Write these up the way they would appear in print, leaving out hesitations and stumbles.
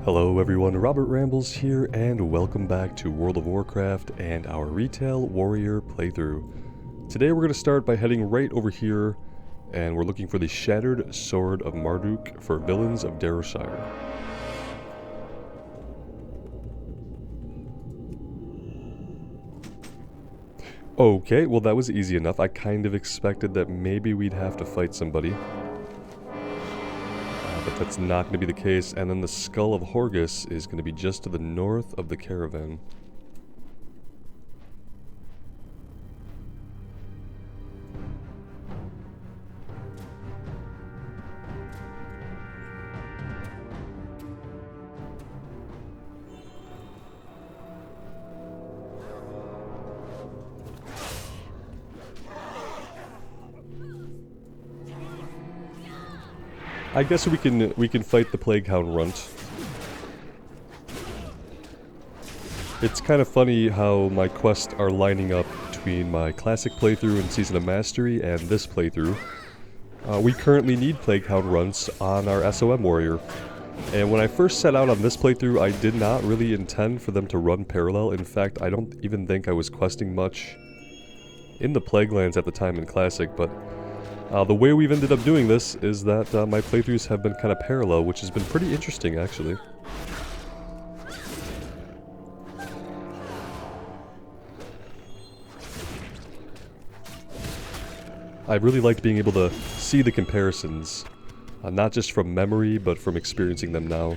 Hello everyone, Robert Rambles here, and welcome back to World of Warcraft and our Retail Warrior playthrough. Today we're going to start by heading right over here, and we're looking for the Shattered Sword of Marduk for Villains of Darrowshire. Okay, well that was easy enough. I kind of expected that maybe we'd have to fight somebody. But that's not going to be the case, and then the Skull of Horgus is going to be just to the north of the caravan. I guess we can fight the Plague Hound Runt. It's kind of funny how my quests are lining up between my classic playthrough and Season of Mastery and this playthrough. We currently need Plague Hound Runts on our SOM Warrior. And when I first set out on this playthrough, I did not really intend for them to run parallel. In fact, I don't even think I was questing much in the plaguelands at the time in Classic, but the way we've ended up doing this is that my playthroughs have been kind of parallel, which has been pretty interesting, actually. I really liked being able to see the comparisons, not just from memory, but from experiencing them now.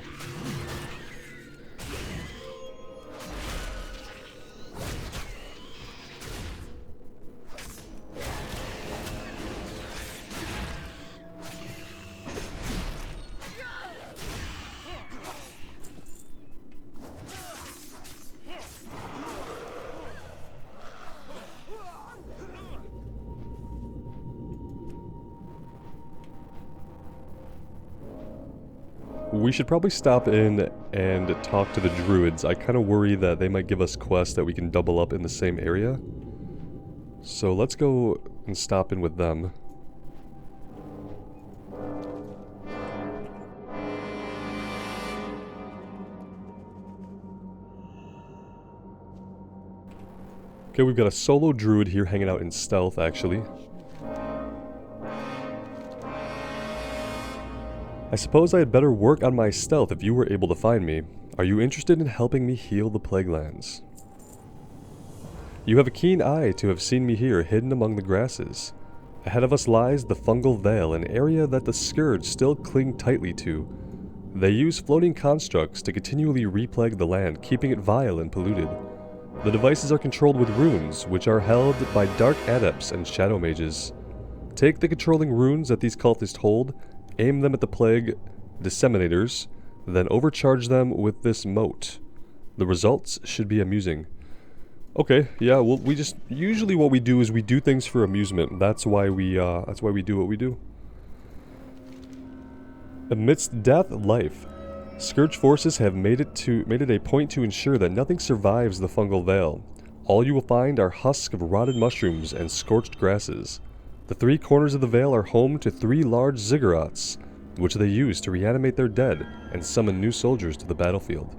We should probably stop in and talk to the druids. I kind of worry that they might give us quests that we can double up in the same area. So let's go and stop in with them. Okay, we've got a solo druid here hanging out in stealth, actually. I suppose I had better work on my stealth if you were able to find me. Are you interested in helping me heal the plaguelands? You have a keen eye to have seen me here hidden among the grasses. Ahead of us lies the fungal veil, an area that the scourge still cling tightly to. They use floating constructs to continually replague the land, keeping it vile and polluted. The devices are controlled with runes, which are held by dark adepts and shadow mages. Take the controlling runes that these cultists hold, aim them at the plague disseminators, then overcharge them with this moat. The results should be amusing. Okay, yeah, well, usually what we do is we do things for amusement. That's why we do what we do. Amidst death, life. Scourge forces have made it a point to ensure that nothing survives the fungal veil. All you will find are husks of rotted mushrooms and scorched grasses. The three corners of the veil are home to 3 large ziggurats, which they use to reanimate their dead and summon new soldiers to the battlefield.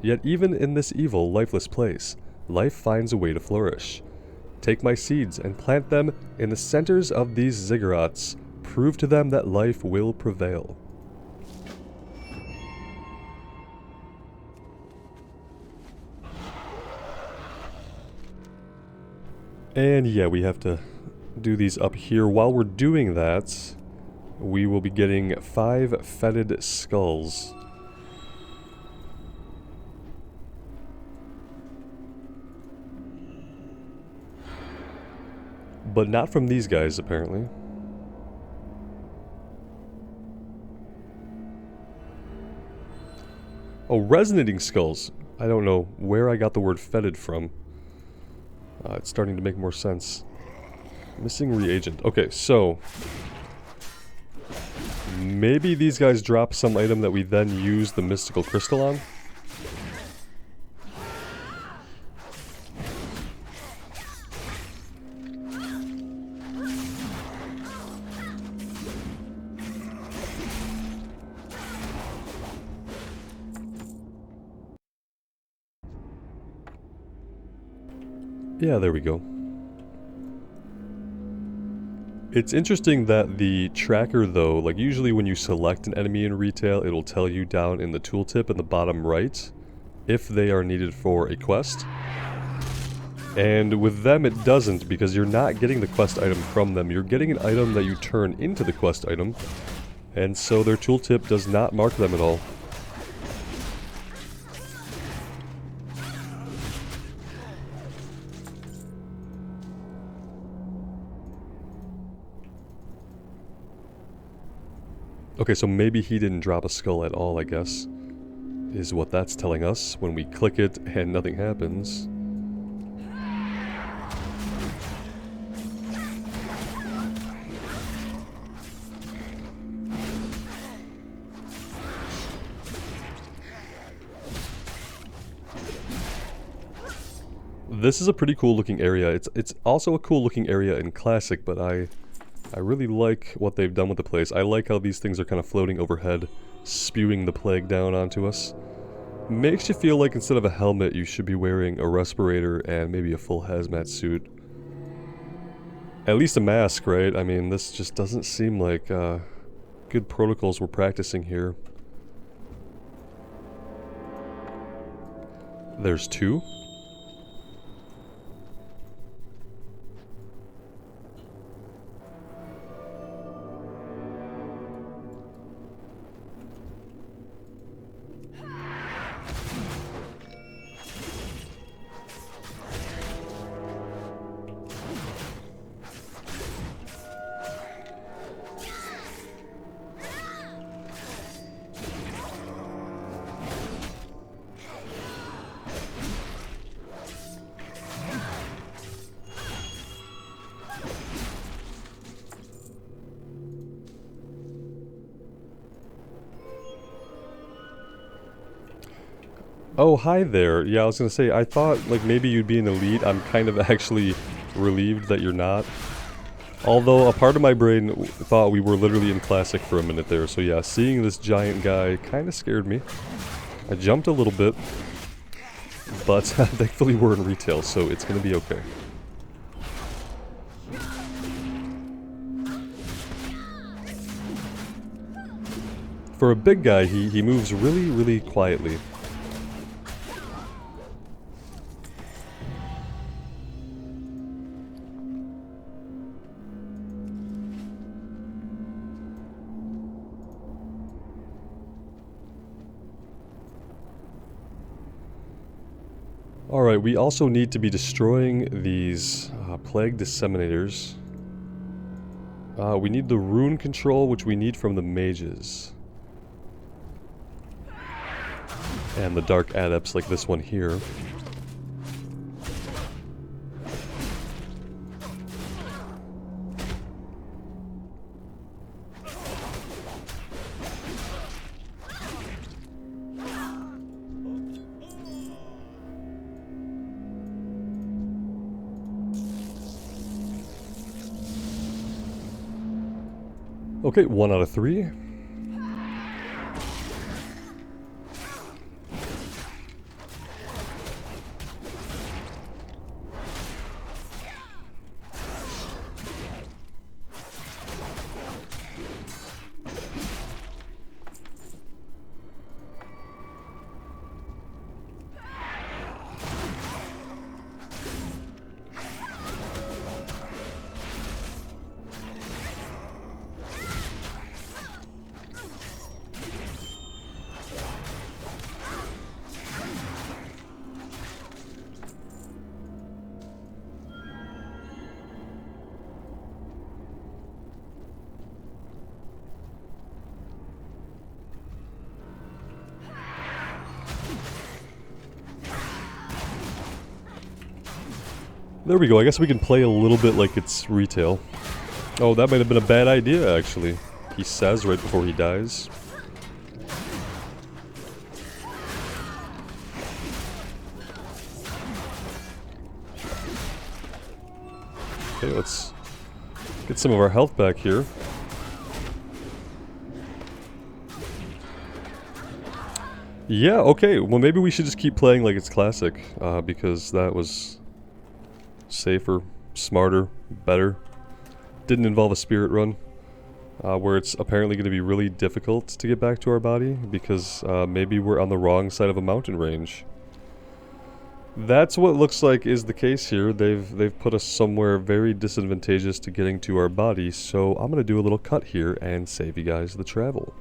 Yet even in this evil, lifeless place, life finds a way to flourish. Take my seeds and plant them in the centers of these ziggurats. Prove to them that life will prevail. And yeah, we have to do these up here. While we're doing that, we will be getting 5 fetid skulls. But not from these guys, apparently. Oh, resonating skulls. I don't know where I got the word fetid from. It's starting to make more sense. Missing reagent. Okay, so maybe these guys drop some item that we then use the mystical crystal on. Yeah, there we go. It's interesting that the tracker though, like usually when you select an enemy in retail, it'll tell you down in the tooltip in the bottom right if they are needed for a quest. And with them it doesn't, because you're not getting the quest item from them, you're getting an item that you turn into the quest item, and so their tooltip does not mark them at all. Okay, so maybe he didn't drop a skull at all, I guess, is what that's telling us when we click it and nothing happens. This is a pretty cool looking area. It's also a cool looking area in Classic, but I really like what they've done with the place. I like how these things are kind of floating overhead, spewing the plague down onto us. Makes you feel like instead of a helmet, you should be wearing a respirator and maybe a full hazmat suit. At least a mask, right? I mean, this just doesn't seem like good protocols we're practicing here. There's two. Oh, hi there. Yeah, I was gonna say, I thought, like, maybe you'd be an elite. I'm kind of actually relieved that you're not. Although, a part of my brain thought we were literally in Classic for a minute there. So yeah, seeing this giant guy kind of scared me. I jumped a little bit. But thankfully we're in retail, so it's gonna be okay. For a big guy, he moves really, really quietly. Alright, we also need to be destroying these plague disseminators. We need the rune control, which we need from the mages. And the dark adepts like this one here. Okay, 1 out of 3. There we go, I guess we can play a little bit like it's retail. Oh, that might have been a bad idea, actually. He says right before he dies. Okay, let's get some of our health back here. Yeah, okay, well maybe we should just keep playing like it's Classic, because that was safer, smarter, better. Didn't involve a spirit run, where it's apparently going to be really difficult to get back to our body because maybe we're on the wrong side of a mountain range. That's what looks like is the case here. They've put us somewhere very disadvantageous to getting to our body, so I'm going to do a little cut here and save you guys the travel.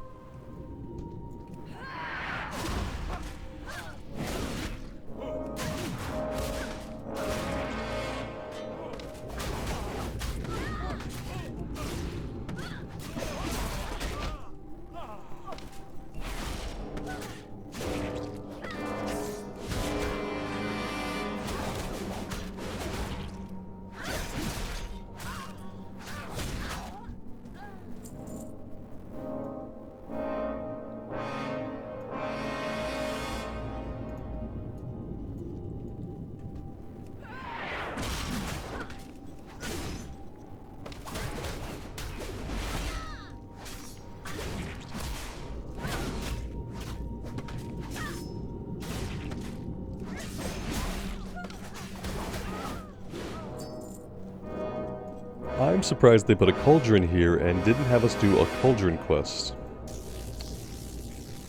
I'm surprised they put a cauldron here and didn't have us do a cauldron quest.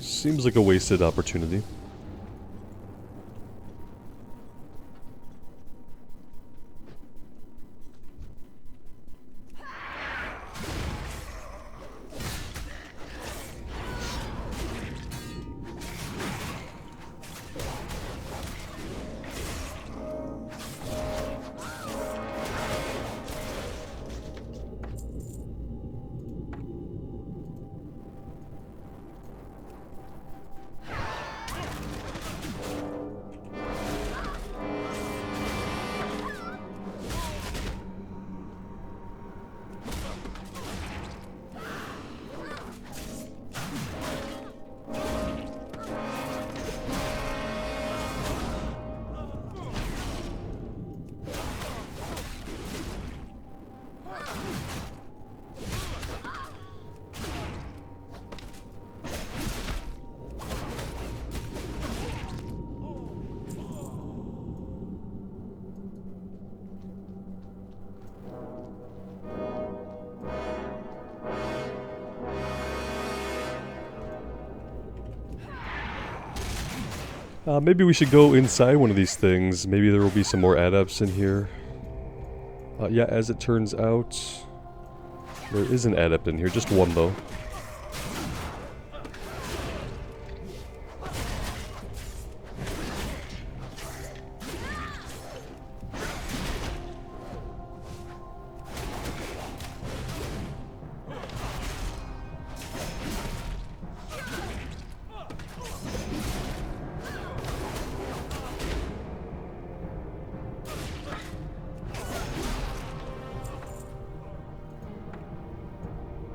Seems like a wasted opportunity. Maybe we should go inside one of these things. Maybe there will be some more adepts in here. Yeah, as it turns out, there is an adept in here. Just one, though.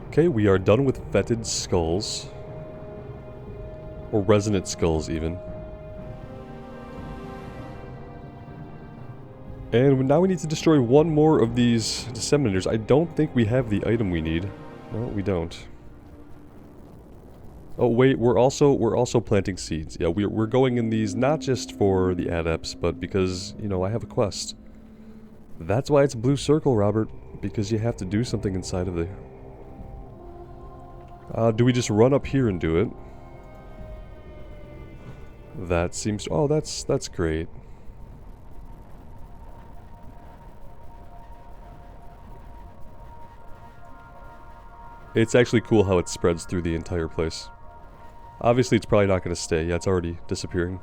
Okay, we are done with fetid skulls. Or resonant skulls, even. And now we need to destroy one more of these disseminators. I don't think we have the item we need. No, we don't. Oh wait, we're also planting seeds. Yeah, we're going in these not just for the adepts, but because, you know, I have a quest. That's why it's a blue circle, Robert. Because you have to do something inside of there. Do we just run up here and do it? That seems to, oh, that's great. It's actually cool how it spreads through the entire place. Obviously, it's probably not going to stay. Yeah, it's already disappearing.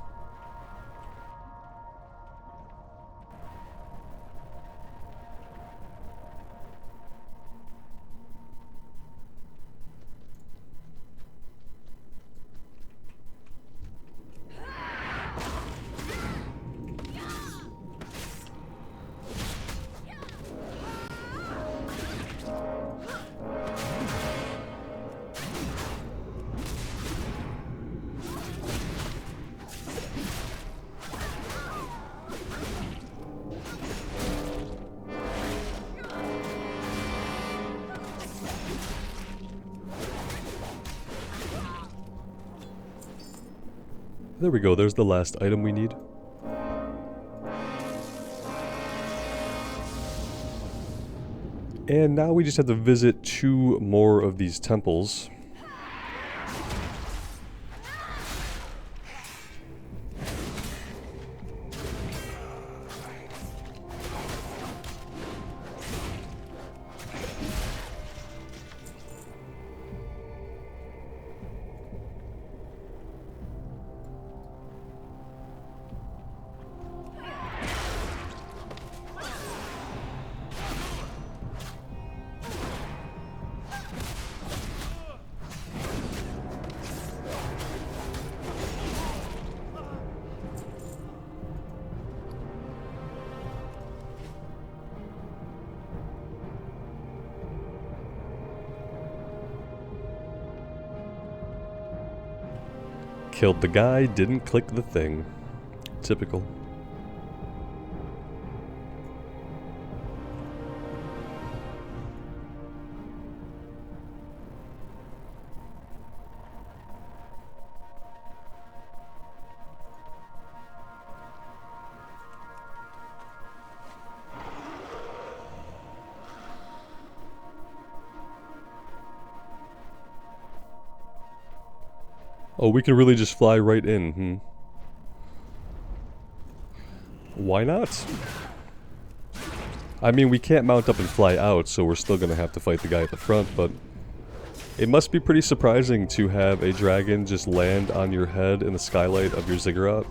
There we go, there's the last item we need. And now we just have to visit 2 more of these temples. Killed the guy, didn't click the thing. Typical. Oh, we can really just fly right in, Why not? I mean, we can't mount up and fly out, so we're still gonna have to fight the guy at the front, but it must be pretty surprising to have a dragon just land on your head in the skylight of your ziggurat.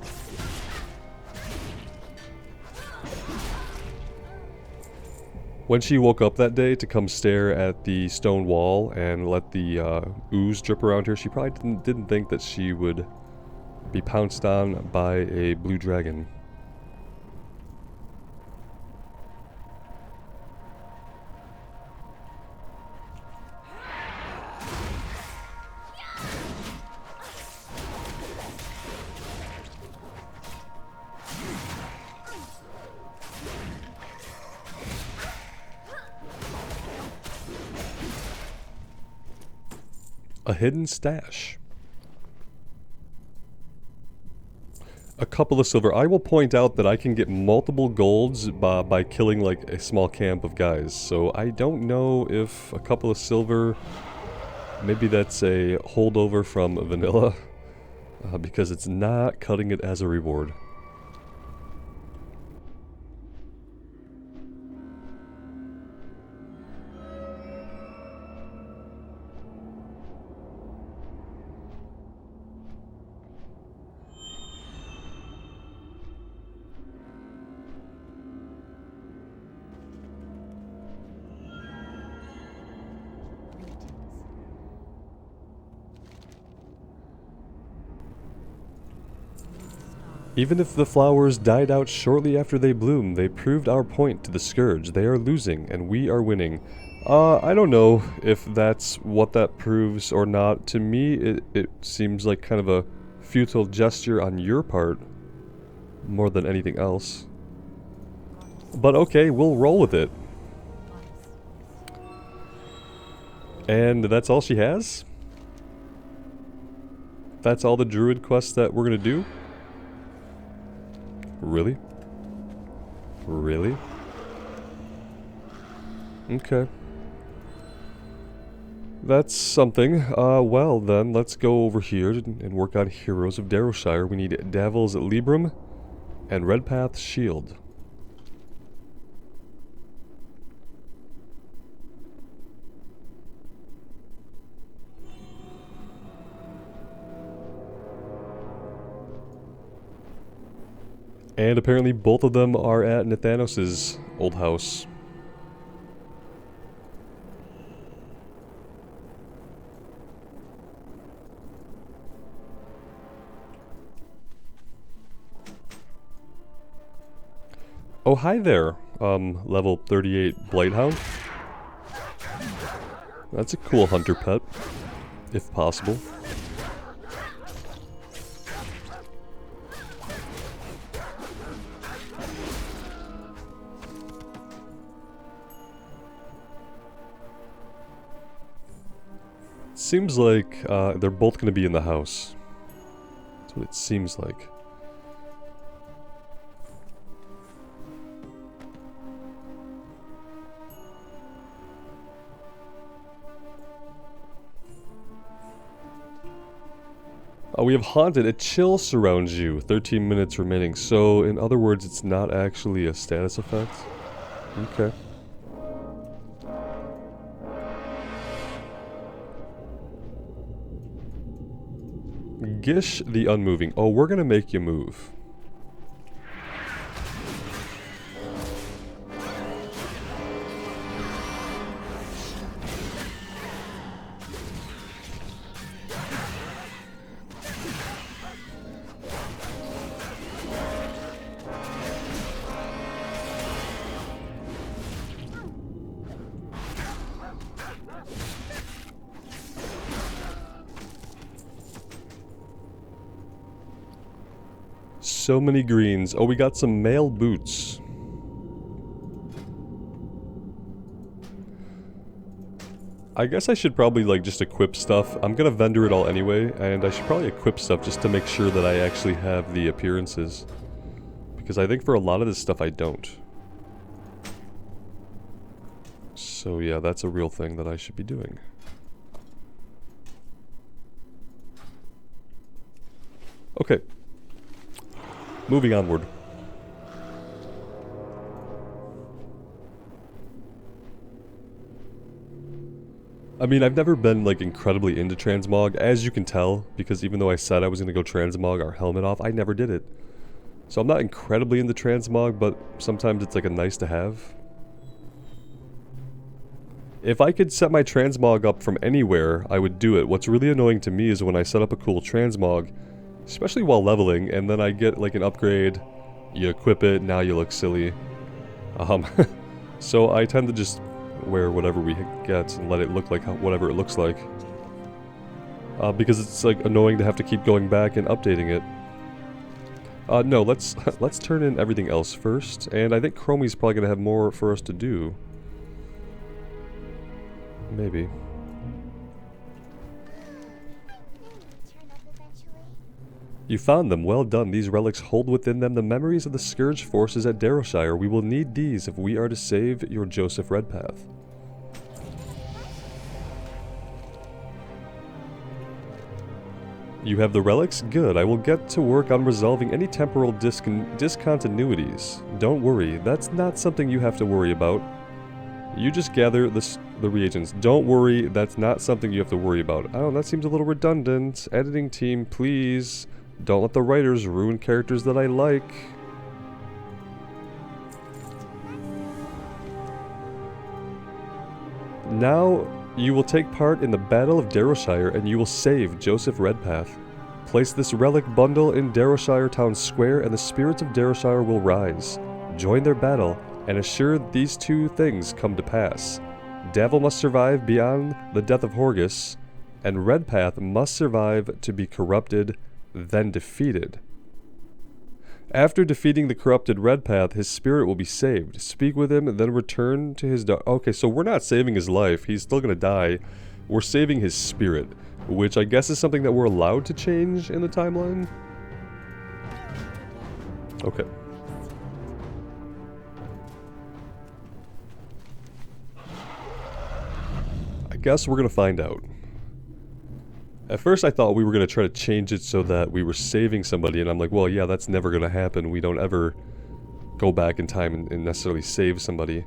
When she woke up that day to come stare at the stone wall and let the ooze drip around her, she probably didn't think that she would be pounced on by a blue dragon. A hidden stash. A couple of silver. I will point out that I can get multiple golds by killing like a small camp of guys. So I don't know if a couple of silver, maybe that's a holdover from vanilla, because it's not cutting it as a reward. Even if the flowers died out shortly after they bloomed, they proved our point to the scourge. They are losing, and we are winning. I don't know if that's what that proves or not. To me, it seems like kind of a futile gesture on your part, more than anything else. But okay, we'll roll with it. And that's all she has? That's all the druid quests that we're gonna do? Really? Really? Okay. That's something. Well then, let's go over here and work on Heroes of Darrowshire. We need Devil's Librum and Redpath's Shield. And apparently both of them are at Nathanos' old house. Oh, hi there, level 38 Blighthound. That's a cool hunter pet, if possible. Seems like they're both going to be in the house. That's what it seems like. We have Haunted. A chill surrounds you. 13 minutes remaining. So, in other words, it's not actually a status effect? Okay. Gish the Unmoving. Oh, we're gonna make you move. So many greens. Oh, we got some male boots. I guess I should probably, like, just equip stuff. I'm gonna vendor it all anyway, and I should probably equip stuff just to make sure that I actually have the appearances. Because I think for a lot of this stuff I don't. So yeah, that's a real thing that I should be doing. Okay. Moving onward. I mean, I've never been, like, incredibly into transmog, as you can tell, because even though I said I was gonna go transmog our helmet off, I never did it. So I'm not incredibly into transmog, but sometimes it's like a nice to have. If I could set my transmog up from anywhere, I would do it. What's really annoying to me is when I set up a cool transmog, especially while leveling, and then I get like an upgrade, you equip it, now you look silly. So I tend to just wear whatever we get and let it look like whatever it looks like. Because it's like annoying to have to keep going back and updating it. No, let's turn in everything else first, and I think Chromie's probably gonna have more for us to do. Maybe. You found them, well done. These relics hold within them the memories of the scourge forces at Darrowshire. We will need these if we are to save your Joseph Redpath. You have the relics? Good. I will get to work on resolving any temporal discontinuities. Don't worry, that's not something you have to worry about. You just gather the reagents. Don't worry, that's not something you have to worry about. Oh, that seems a little redundant. Editing team, please. Don't let the writers ruin characters that I like. Now, you will take part in the Battle of Darrowshire and you will save Joseph Redpath. Place this relic bundle in Darrowshire Town Square and the spirits of Darrowshire will rise. Join their battle and assure these two things come to pass. Davil must survive beyond the death of Horgus, and Redpath must survive to be corrupted, then defeated. After defeating the corrupted Redpath, his spirit will be saved. Speak with him, then return to his... Okay, so we're not saving his life. He's still gonna die. We're saving his spirit, which I guess is something that we're allowed to change in the timeline? Okay. I guess we're gonna find out. At first I thought we were gonna try to change it so that we were saving somebody, and I'm like, well, yeah, that's never gonna happen. We don't ever go back in time and necessarily save somebody.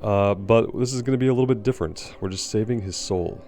But this is gonna be a little bit different. We're just saving his soul.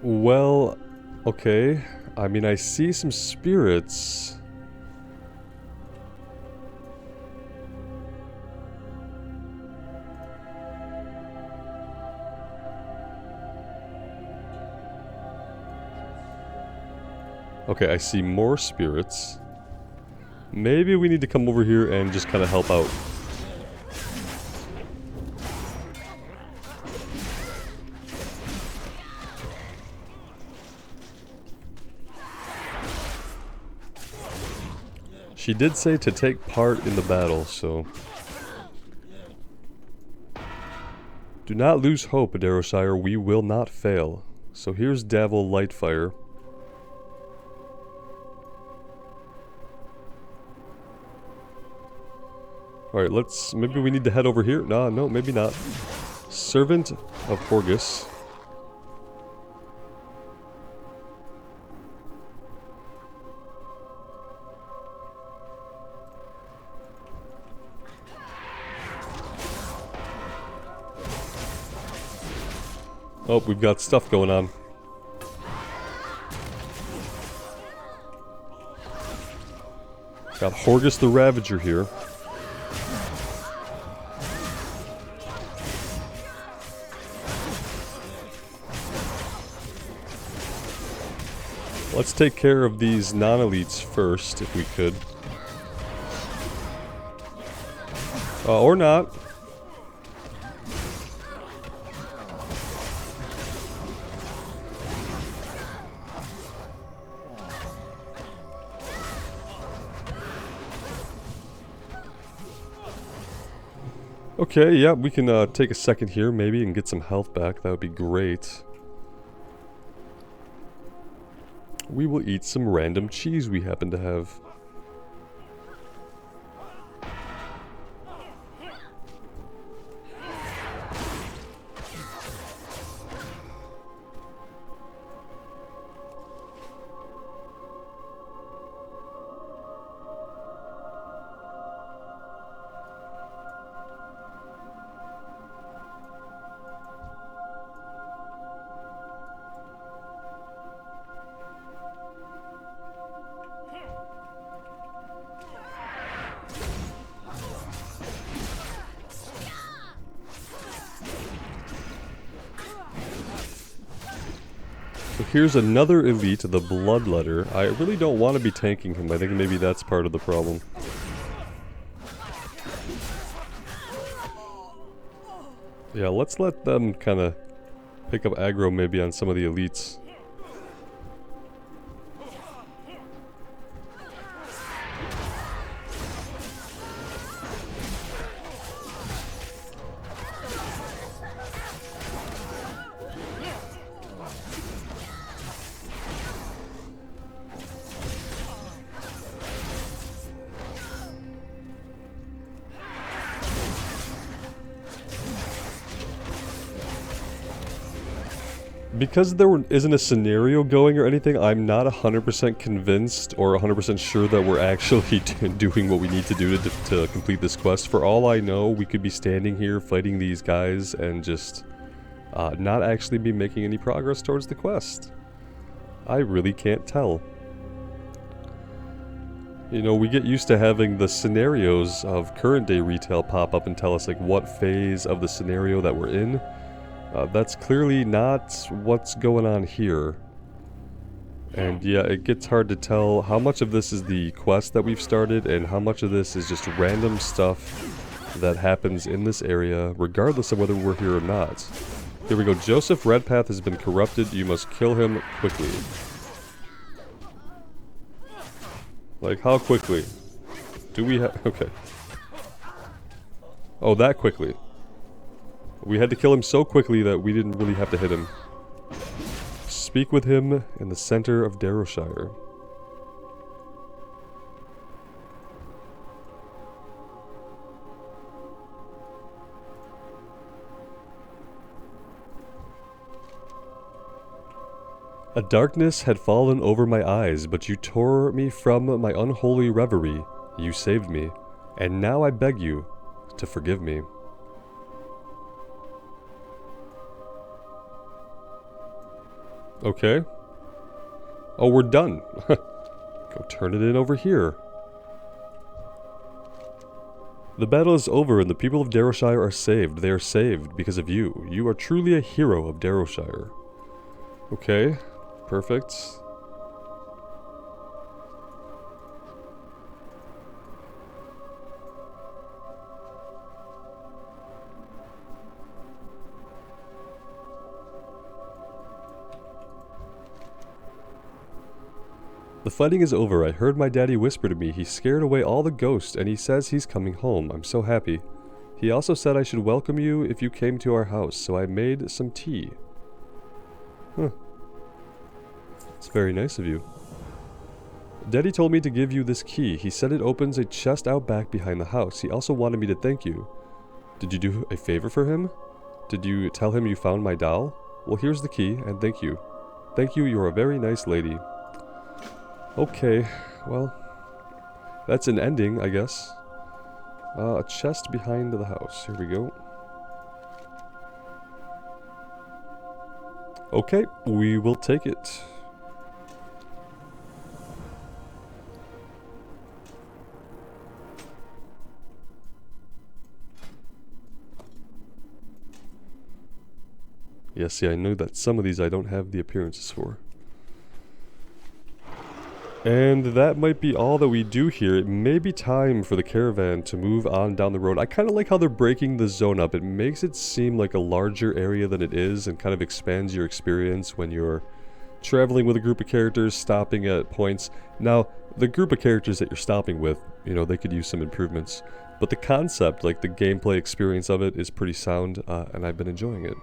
Well, okay. I mean, I see some spirits. Okay, I see more spirits. Maybe we need to come over here and just kind of help out. She did say to take part in the battle, so... Do not lose hope, Darrowshire. We will not fail. So here's Davil Lightfire. Alright, let's... Maybe we need to head over here? No, maybe not. Servant of Horgus. Oh, we've got stuff going on. Got Horgus the Ravager here. Let's take care of these non-elites first, if we could. Or not. Okay, yeah, we can take a second here maybe and get some health back. That would be great. We will eat some random cheese we happen to have. So here's another elite, the Bloodletter. I really don't want to be tanking him. I think maybe that's part of the problem. Yeah, let's let them kind of pick up aggro maybe on some of the elites. Because there isn't a scenario going or anything, I'm not 100% convinced or 100% sure that we're actually doing what we need to do to complete this quest. For all I know, we could be standing here fighting these guys and just not actually be making any progress towards the quest. I really can't tell. You know, we get used to having the scenarios of current day retail pop up and tell us like what phase of the scenario that we're in. That's clearly not what's going on here. And yeah, it gets hard to tell how much of this is the quest that we've started and how much of this is just random stuff that happens in this area, regardless of whether we're here or not. Here we go. Joseph Redpath has been corrupted. You must kill him quickly. Like, how quickly? Do we have... Okay. Oh, that quickly. We had to kill him so quickly that we didn't really have to hit him. Speak with him in the center of Darrowshire. A darkness had fallen over my eyes, but you tore me from my unholy reverie. You saved me, and now I beg you to forgive me. Okay. Oh, we're done. Go turn it in over here. The battle is over and the people of Darrowshire are saved. They are saved because of you. You are truly a hero of Darrowshire. Okay. Perfect. The fighting is over. I heard my daddy whisper to me. He scared away all the ghosts and he says he's coming home. I'm so happy. He also said I should welcome you if you came to our house, so I made some tea. Huh. It's very nice of you. Daddy told me to give you this key. He said it opens a chest out back behind the house. He also wanted me to thank you. Did you do a favor for him? Did you tell him you found my doll? Well, here's the key, and thank you. Thank you, you're a very nice lady. Okay, well, that's an ending, I guess. A chest behind the house. Here we go. Okay, we will take it. Yeah, see, I knew that some of these I don't have the appearances for. And that might be all that we do here. It may be time for the caravan to move on down the road. I kind of like how they're breaking the zone up. It makes it seem like a larger area than it is and kind of expands your experience when you're traveling with a group of characters, stopping at points. Now, the group of characters that you're stopping with, you know, they could use some improvements. But the concept, like the gameplay experience of it, is pretty sound, and I've been enjoying it.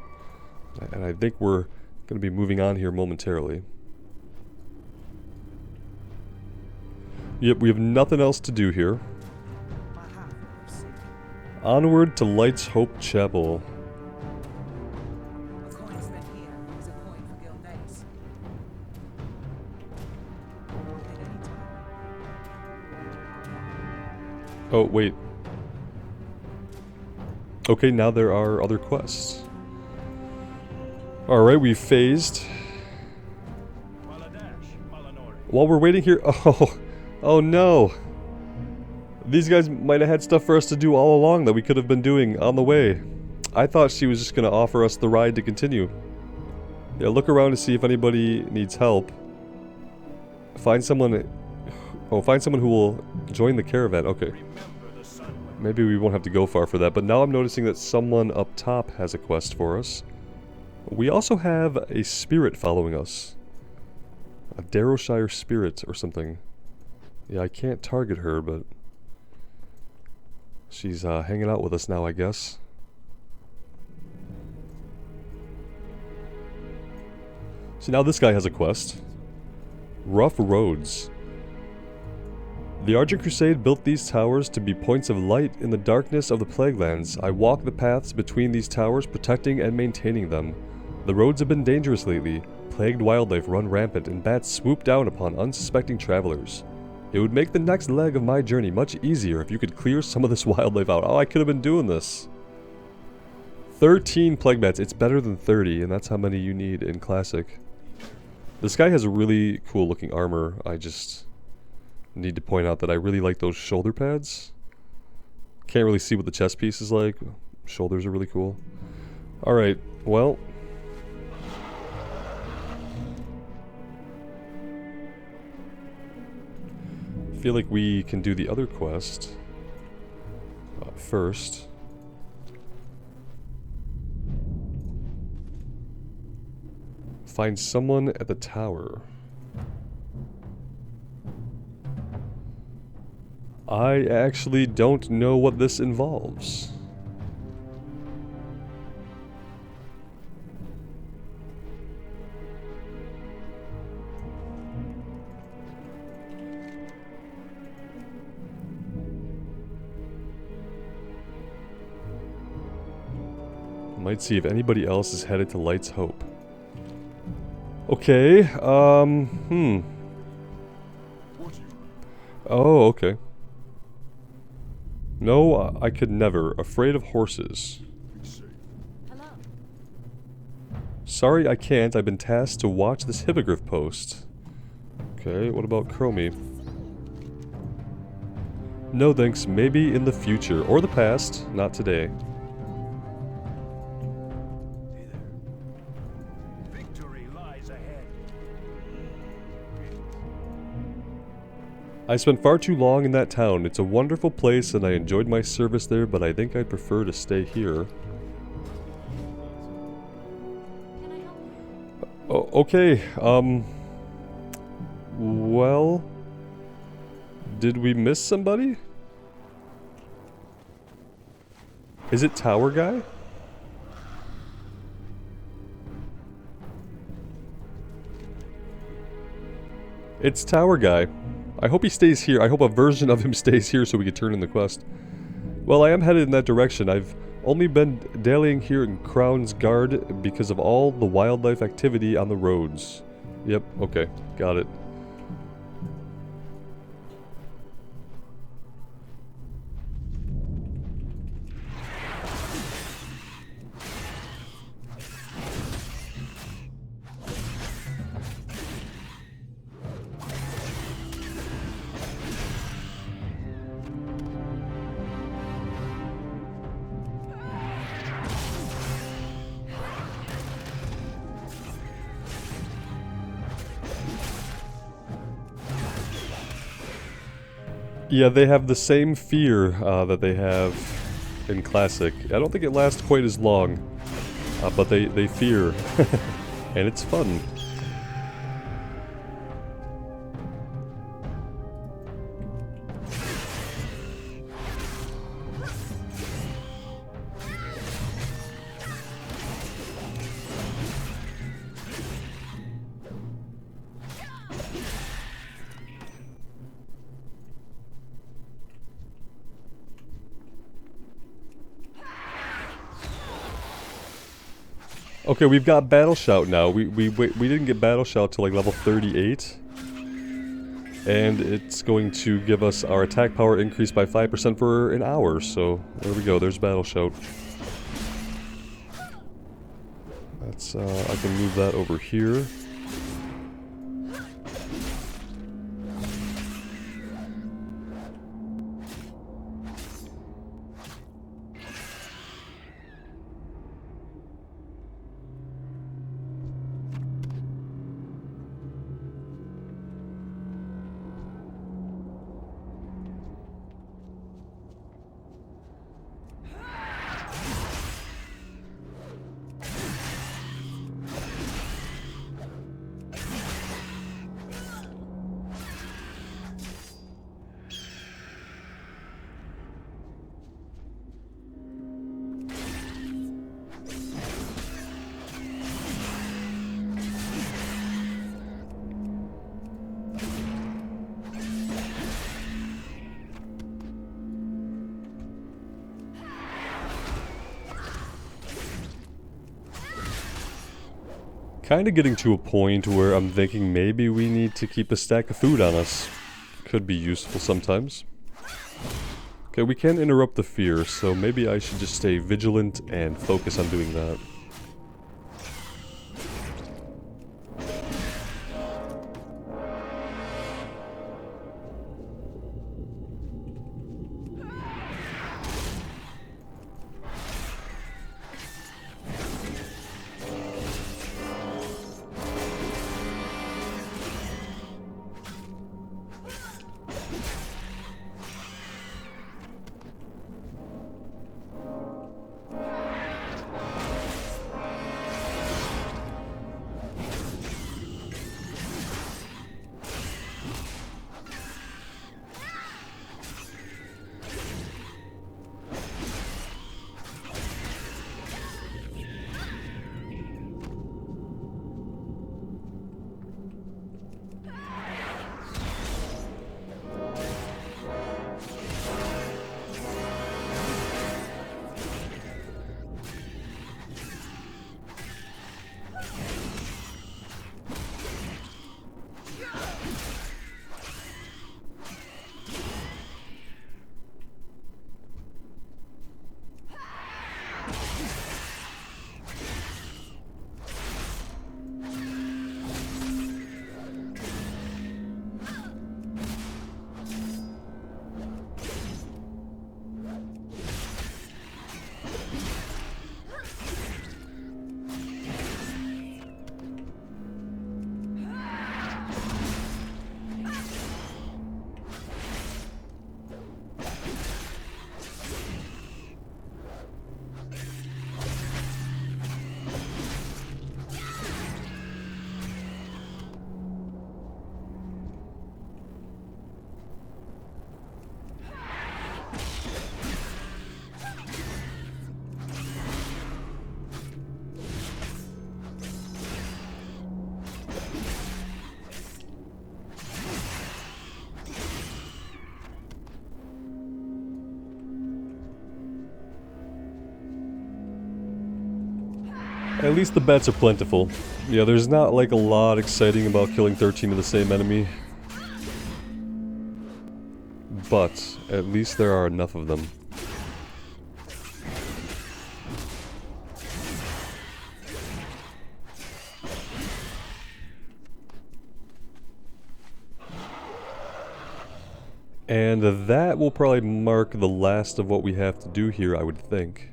And I think we're going to be moving on here momentarily. Yep, we have nothing else to do here. Onward to Light's Hope Chapel. Oh, wait. Okay, now there are other quests. Alright, we've phased. While we're waiting here... Oh no! These guys might have had stuff for us to do all along that we could have been doing on the way. I thought she was just going to offer us the ride to continue. Yeah, look around to see if anybody needs help. Find someone... Oh, find someone who will join the caravan. Okay. Maybe we won't have to go far for that, but now I'm noticing that someone up top has a quest for us. We also have a spirit following us. A Darrowshire spirit or something. Yeah, I can't target her, but she's hanging out with us now, I guess. So now this guy has a quest. Rough roads. The Argent Crusade built these towers to be points of light in the darkness of the plaguelands. I walk the paths between these towers, protecting and maintaining them. The roads have been dangerous lately. Plagued wildlife run rampant, and bats swoop down upon unsuspecting travelers. It would make the next leg of my journey much easier if you could clear some of this wildlife out. Oh, I could have been doing this. 13 plague bats. It's better than 30, and that's how many you need in Classic. This guy has a really cool looking armor. I just need to point out that I really like those shoulder pads. Can't really see what the chest piece is like. Shoulders are really cool. Alright, well... I feel like we can do the other quest first. Find someone at the tower. I actually don't know what this involves. Might see if anybody else is headed to Light's Hope. Okay, Oh, okay. No, I could never. Afraid of horses. Hello. Sorry, I can't. I've been tasked to watch this hippogriff post. Okay, what about Chromie? No thanks, maybe in the future. Or the past, not today. I spent far too long in that town. It's a wonderful place and I enjoyed my service there, but I think I'd prefer to stay here. Oh, okay, Well, did we miss somebody? Is it Tower Guy? It's Tower Guy. I hope he stays here. I hope a version of him stays here so we can turn in the quest. Well, I am headed in that direction. I've only been dallying here in Crown's Guard because of all the wildlife activity on the roads. Yep, okay, got it. Yeah, they have the same fear that they have in Classic. I don't think it lasts quite as long, but they fear, and it's fun. Okay, we've got Battle Shout now. We didn't get Battle Shout till like level 38. And it's going to give us our attack power increased by 5% for an hour, so there we go, there's Battle Shout. That's, I can move that over here. Kind of getting to a point where I'm thinking maybe we need to keep a stack of food on us. Could be useful sometimes. Okay, we can interrupt the fear, so maybe I should just stay vigilant and focus on doing that. At least the bets are plentiful. Yeah, there's not like a lot exciting about killing 13 of the same enemy. But at least there are enough of them. And that will probably mark the last of what we have to do here, I would think.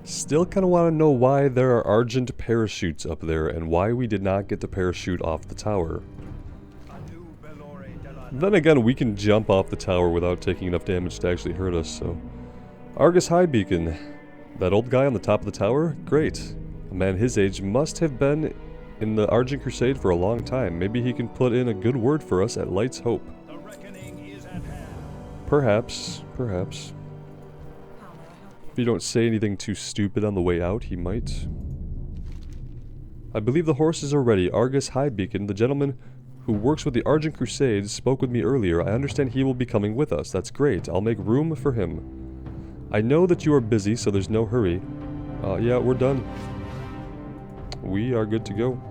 Still kind of want to know why there are Argent parachutes up there and why we did not get to parachute off the tower. Then again, we can jump off the tower without taking enough damage to actually hurt us, so... Argus High Beacon. That old guy on the top of the tower? Great. A man his age must have been in the Argent Crusade for a long time. Maybe he can put in a good word for us at Light's Hope. The reckoning is at hand. Perhaps. Perhaps. If you don't say anything too stupid on the way out, he might. I believe the horses are ready. Argus High Beacon, the gentleman who works with the Argent Crusades, spoke with me earlier. I understand he will be coming with us. That's great. I'll make room for him. I know that you are busy, so there's no hurry. Yeah, we're done. We are good to go.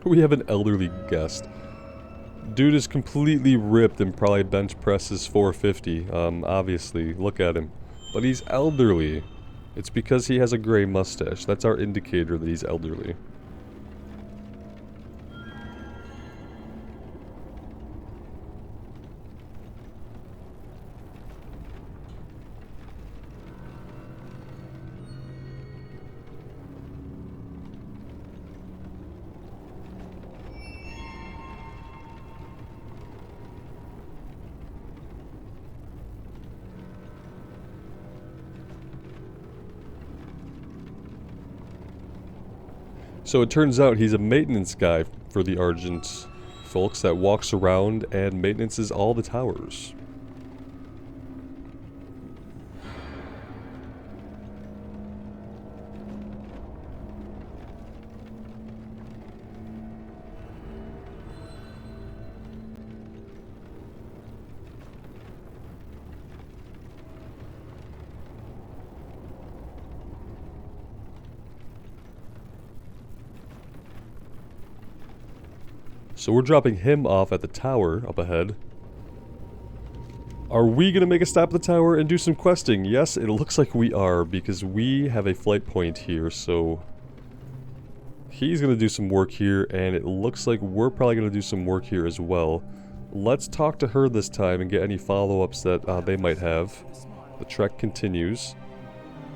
We have an elderly guest. Dude is completely ripped and probably bench presses 450. Obviously, look at him. But he's elderly. It's because he has a gray mustache. That's our indicator that he's elderly. So it turns out he's a maintenance guy for the Argent folks that walks around and maintenances all the towers. So we're dropping him off at the tower up ahead. Are we gonna make a stop at the tower and do some questing? Yes, it looks like we are, because we have a flight point here, so... He's gonna do some work here, and it looks like we're probably gonna do some work here as well. Let's talk to her this time and get any follow-ups that they might have. The trek continues.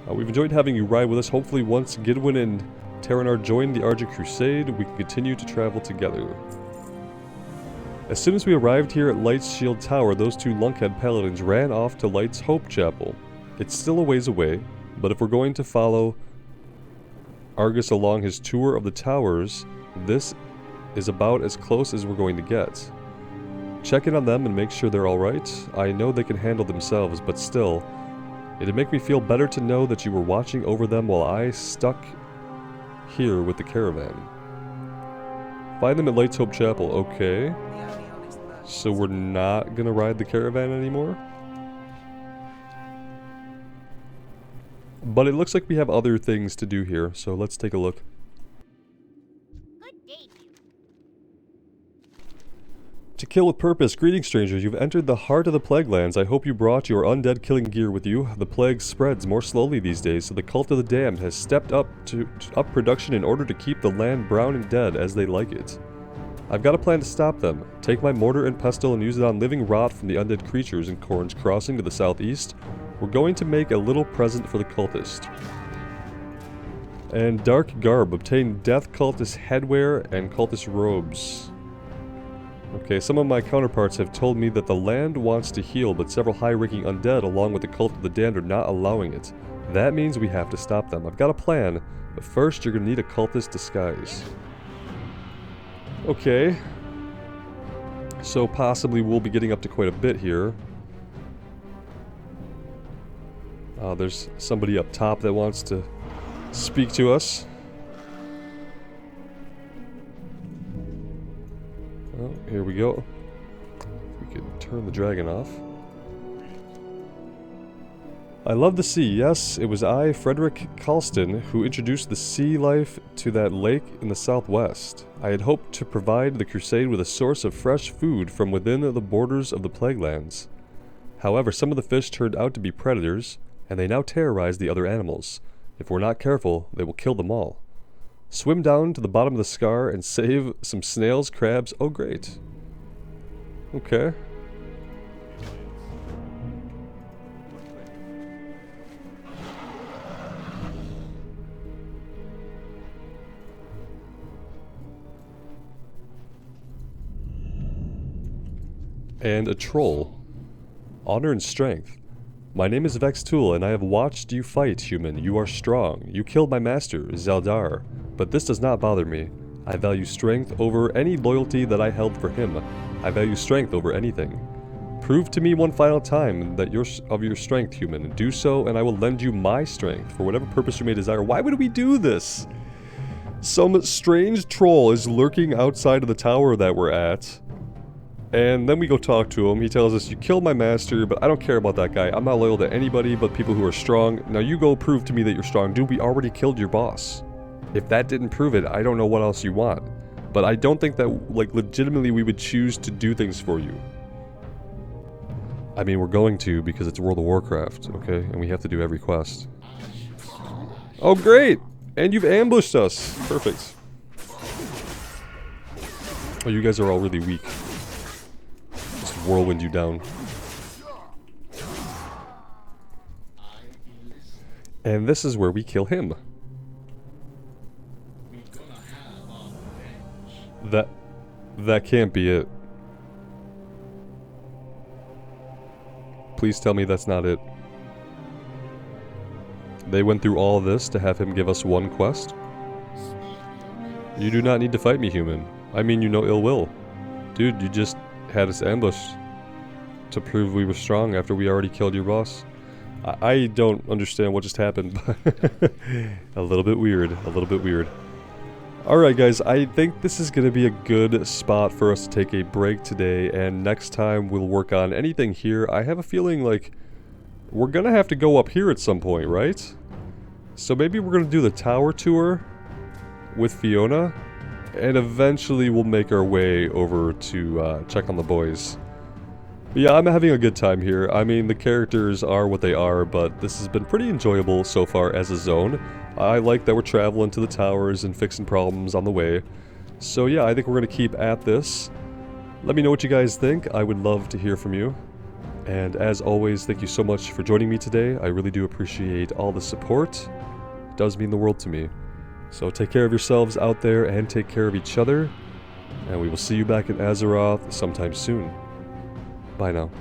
We've enjoyed having you ride with us. Hopefully once Gidwin and Terranar join the Argent Crusade, we can continue to travel together. As soon as we arrived here at Light's Shield Tower, those two lunkhead paladins ran off to Light's Hope Chapel. It's still a ways away, but if we're going to follow Argus along his tour of the towers, this is about as close as we're going to get. Check in on them and make sure they're alright. I know they can handle themselves, but still, it'd make me feel better to know that you were watching over them while I stuck here with the caravan. Find them at Light's Hope Chapel, okay. So we're not gonna ride the caravan anymore? But it looks like we have other things to do here, so let's take a look. Good day. To kill with purpose, greetings strangers, you've entered the heart of the plaguelands. I hope you brought your undead killing gear with you. The plague spreads more slowly these days, so the cult of the damned has stepped up production in order to keep the land brown and dead as they like it. I've got a plan to stop them. Take my mortar and pestle and use it on living rot from the undead creatures in Corn's Crossing to the southeast. We're going to make a little present for the cultist. And dark garb. Obtain death cultist headwear and cultist robes. Okay, some of my counterparts have told me that the land wants to heal, but several high-ranking undead along with the cult of the damned are not allowing it. That means we have to stop them. I've got a plan, but first you're gonna need a cultist disguise. Okay. So possibly we'll be getting up to quite a bit here. There's somebody up top that wants to speak to us. Oh, here we go. We can turn the dragon off. I love the sea. Yes, it was I, Frederick Colston, who introduced the sea life to that lake in the southwest. I had hoped to provide the crusade with a source of fresh food from within the borders of the plaguelands. However, some of the fish turned out to be predators, and they now terrorize the other animals. If we're not careful, they will kill them all. Swim down to the bottom of the scar and save some snails, crabs. Oh, great. Okay. And a troll. Honor and strength. My name is Vextool, and I have watched you fight, human. You are strong. You killed my master, Zeldar. But this does not bother me. I value strength over any loyalty that I held for him. I value strength over anything. Prove to me one final time that you're of your strength, human. Do so, and I will lend you my strength for whatever purpose you may desire. Why would we do this? Some strange troll is lurking outside of the tower that we're at. And then we go talk to him. He tells us, you killed my master, but I don't care about that guy. I'm not loyal to anybody but people who are strong. Now you go prove to me that you're strong. Dude, we already killed your boss. If that didn't prove it, I don't know what else you want. But I don't think that, like, legitimately we would choose to do things for you. I mean, we're going to because it's World of Warcraft, okay? And we have to do every quest. Oh, great! And you've ambushed us. Perfect. Oh, you guys are all really weak. Whirlwind you down. And this is where we kill him. That can't be it. Please tell me that's not it. They went through all this to have him give us one quest? You do not need to fight me, human. I mean you no ill will. Dude, you just had us ambushed to prove we were strong after we already killed your boss. I don't understand what just happened, but a little bit weird, a little bit weird. Alright guys, I think this is going to be a good spot for us to take a break today, and next time we'll work on anything here. I have a feeling like we're going to have to go up here at some point, right? So maybe we're going to do the tower tour with Fiona. And eventually we'll make our way over to check on the boys. But yeah, I'm having a good time here. I mean, the characters are what they are, but this has been pretty enjoyable so far as a zone. I like that we're traveling to the towers and fixing problems on the way. So yeah, I think we're going to keep at this. Let me know what you guys think. I would love to hear from you. And as always, thank you so much for joining me today. I really do appreciate all the support. It does mean the world to me. So take care of yourselves out there and take care of each other. And we will see you back in Azeroth sometime soon. Bye now.